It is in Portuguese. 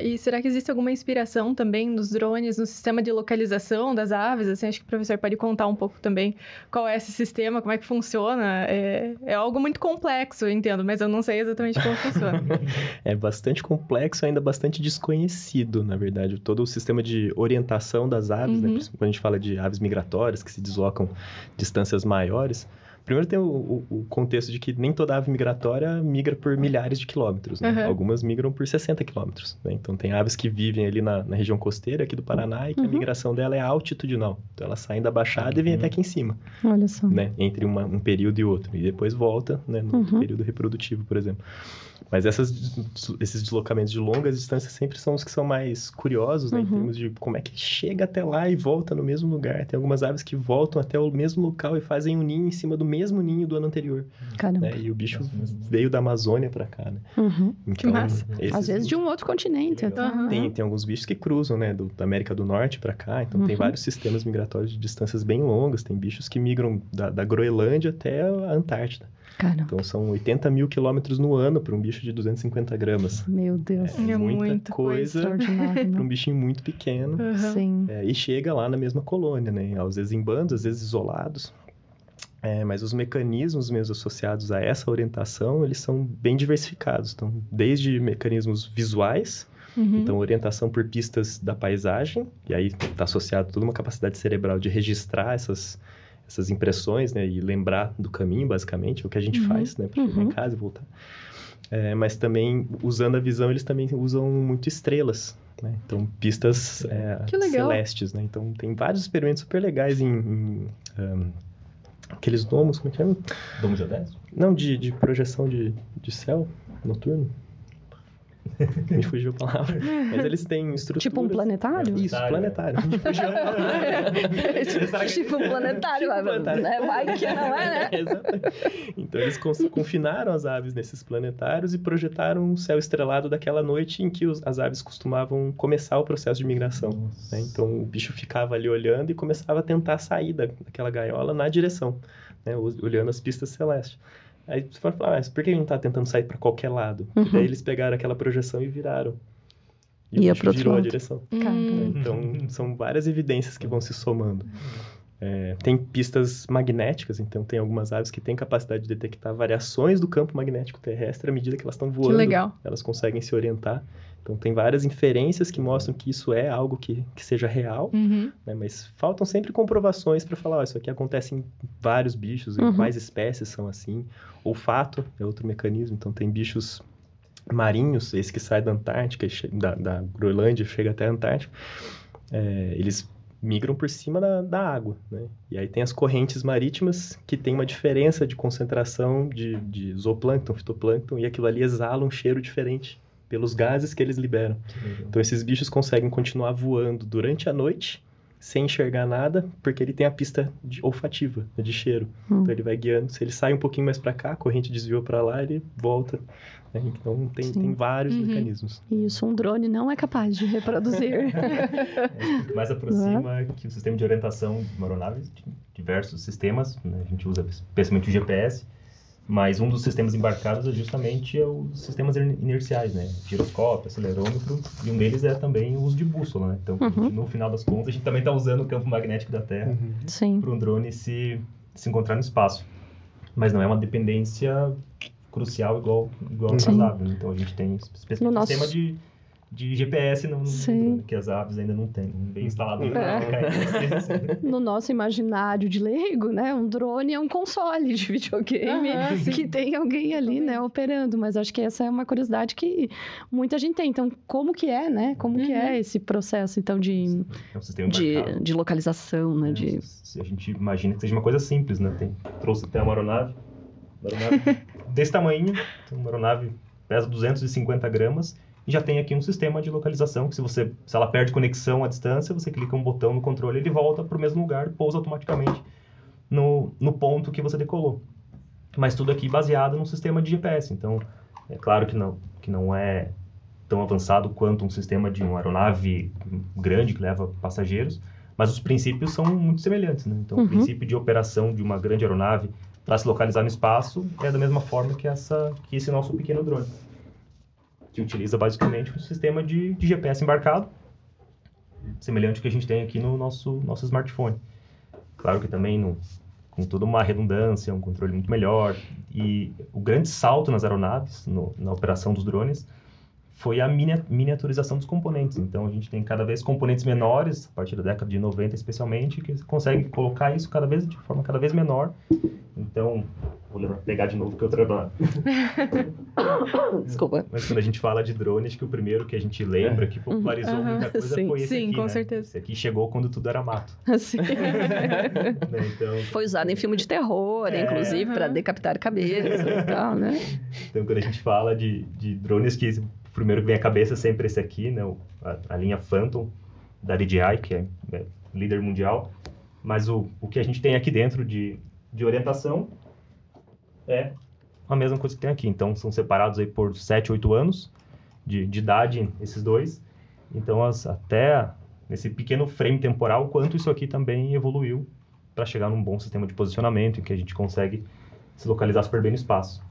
E será que existe alguma inspiração também nos drones, no sistema de localização das aves? Assim, acho que o professor pode contar um pouco também qual é esse sistema, como é que funciona. É algo muito complexo, eu entendo, mas eu não sei exatamente como funciona. É bastante complexo, ainda bastante desconhecido, na verdade. Todo o sistema de orientação das aves, né? Principalmente quando a gente fala de aves migratórias, que se deslocam distâncias maiores. Primeiro tem o contexto de que nem toda ave migratória migra por milhares de quilômetros, né? Algumas migram por 60 quilômetros, né? Então, tem aves que vivem ali na região costeira aqui do Paraná e que a migração dela é altitudinal. Então, elas saem da baixada e vêm até aqui em cima. Olha só. Né? Entre um período e outro. E depois volta, né? No período reprodutivo, por exemplo. Mas esses deslocamentos de longas distâncias sempre são os que são mais curiosos, né? Em termos de como é que chega até lá e volta no mesmo lugar. Tem algumas aves que voltam até o mesmo local e fazem um ninho em cima do mesmo ninho do ano anterior. Caramba. Né? E o bicho veio da Amazônia pra cá, né? Então, que massa. Às vezes de um outro continente. Tem alguns bichos que cruzam, né? Da América do Norte pra cá. Então, tem vários sistemas migratórios de distâncias bem longas. Tem bichos que migram da Groenlândia até a Antártida. Caramba. Então, são 80 mil quilômetros no ano para um bicho de 250 gramas. Meu Deus. É muita coisa para um bichinho muito pequeno. Sim. E chega lá na mesma colônia, né? Às vezes em bandos, às vezes isolados. Mas os mecanismos mesmo associados a essa orientação, eles são bem diversificados. Então, desde mecanismos visuais, então orientação por pistas da paisagem, e aí está associado toda uma capacidade cerebral de registrar essas impressões, né, e lembrar do caminho, basicamente, é o que a gente faz, né, para chegar em casa e voltar. Mas também, usando a visão, eles também usam muito estrelas, né, então pistas celestes, né, então tem vários experimentos super legais em aqueles domos, como é que chama? Domo geodésico? Não, de projeção de céu noturno. Me fugiu a palavra. Mas eles têm estruturas... Tipo um planetário? Isso, planetário. Me fugiu a palavra. Tipo um planetário, né? Vai que não é, né? Exatamente. Então, eles confinaram as aves nesses planetários e projetaram um céu estrelado daquela noite em que as aves costumavam começar o processo de migração. Né? Então, o bicho ficava ali olhando e começava a tentar sair daquela gaiola na direção, né? Olhando as pistas celestes. Aí você pode falar, mas por que ele não está tentando sair para qualquer lado? E daí eles pegaram aquela projeção e viraram. E o bicho virou a direção. Então, são várias evidências que vão se somando. Tem pistas magnéticas, então tem algumas aves que têm capacidade de detectar variações do campo magnético terrestre à medida que elas estão voando. Que legal. Elas conseguem se orientar. Então, tem várias inferências que mostram que isso é algo que seja real, né? Mas faltam sempre comprovações para falar, isso aqui acontece em vários bichos, em quais espécies são assim. Olfato é outro mecanismo, então tem bichos marinhos, esse que sai da Antártica, da Groenlândia, chega até a Antártica, eles migram por cima da água, né? E aí tem as correntes marítimas que tem uma diferença de concentração de zooplâncton, fitoplâncton, e aquilo ali exala um cheiro diferente pelos gases que eles liberam. Então, esses bichos conseguem continuar voando durante a noite, sem enxergar nada, porque ele tem a pista olfativa, de cheiro. Então, ele vai guiando. Se ele sai um pouquinho mais para cá, a corrente desviou para lá, ele volta. Né? Então, tem vários mecanismos. Isso, um drone não é capaz de reproduzir. O que mais aproxima que o sistema de orientação de uma aeronave, diversos sistemas, né? A gente usa especialmente o GPS, mas um dos sistemas embarcados é justamente os sistemas inerciais, né? Giroscópio, acelerômetro, e um deles é também o uso de bússola, né? Então, no final das contas, a gente também está usando o campo magnético da Terra para um drone se encontrar no espaço. Mas não é uma dependência crucial igual nas aves, né? Então, a gente tem especialmente sistema de GPS no drone, que as aves ainda não têm, bem instalado. No nosso imaginário de leigo, né? Um drone é um console de videogame que tem alguém ali, né, operando. Mas acho que essa é uma curiosidade que muita gente tem. Então, como que é, né? Como que é esse processo, então, de localização, né? Se a gente imagina que seja uma coisa simples, né? Trouxe até uma aeronave desse tamanho, uma aeronave pesa 250 gramas, e já tem aqui um sistema de localização, que se ela perde conexão à distância, você clica um botão no controle, ele volta para o mesmo lugar, pousa automaticamente no ponto que você decolou. Mas tudo aqui baseado num sistema de GPS. Então, é claro que não é tão avançado quanto um sistema de uma aeronave grande que leva passageiros, mas os princípios são muito semelhantes, né? Então, o princípio de operação de uma grande aeronave para se localizar no espaço é da mesma forma que esse nosso pequeno drone. que utiliza basicamente um sistema de GPS embarcado, semelhante ao que a gente tem aqui no nosso smartphone. Claro que também com toda uma redundância, um controle muito melhor. E o grande salto nas aeronaves, na operação dos drones, foi a miniaturização dos componentes. Então, a gente tem cada vez componentes menores, a partir da década de 90 especialmente, que consegue colocar isso de forma cada vez menor. Então, vou pegar de novo que eu trabalho. Desculpa. Mas quando a gente fala de drone, acho que o primeiro que a gente lembra, que popularizou muita coisa, foi esse aqui, com né? certeza. Esse aqui chegou quando tudo era mato. Sim. Então, foi usado em filme de terror, inclusive, para decapitar cabeça e tal, né? Então, quando a gente fala de drones, que o primeiro que vem à cabeça é sempre esse aqui, né? A linha Phantom, da DJI, que é líder mundial. Mas o que a gente tem aqui dentro de orientação é a mesma coisa que tem aqui. Então, são separados aí por 7, 8 anos de idade, esses dois. Então, até nesse pequeno frame temporal, quanto isso aqui também evoluiu para chegar num bom sistema de posicionamento, em que a gente consegue se localizar super bem no espaço.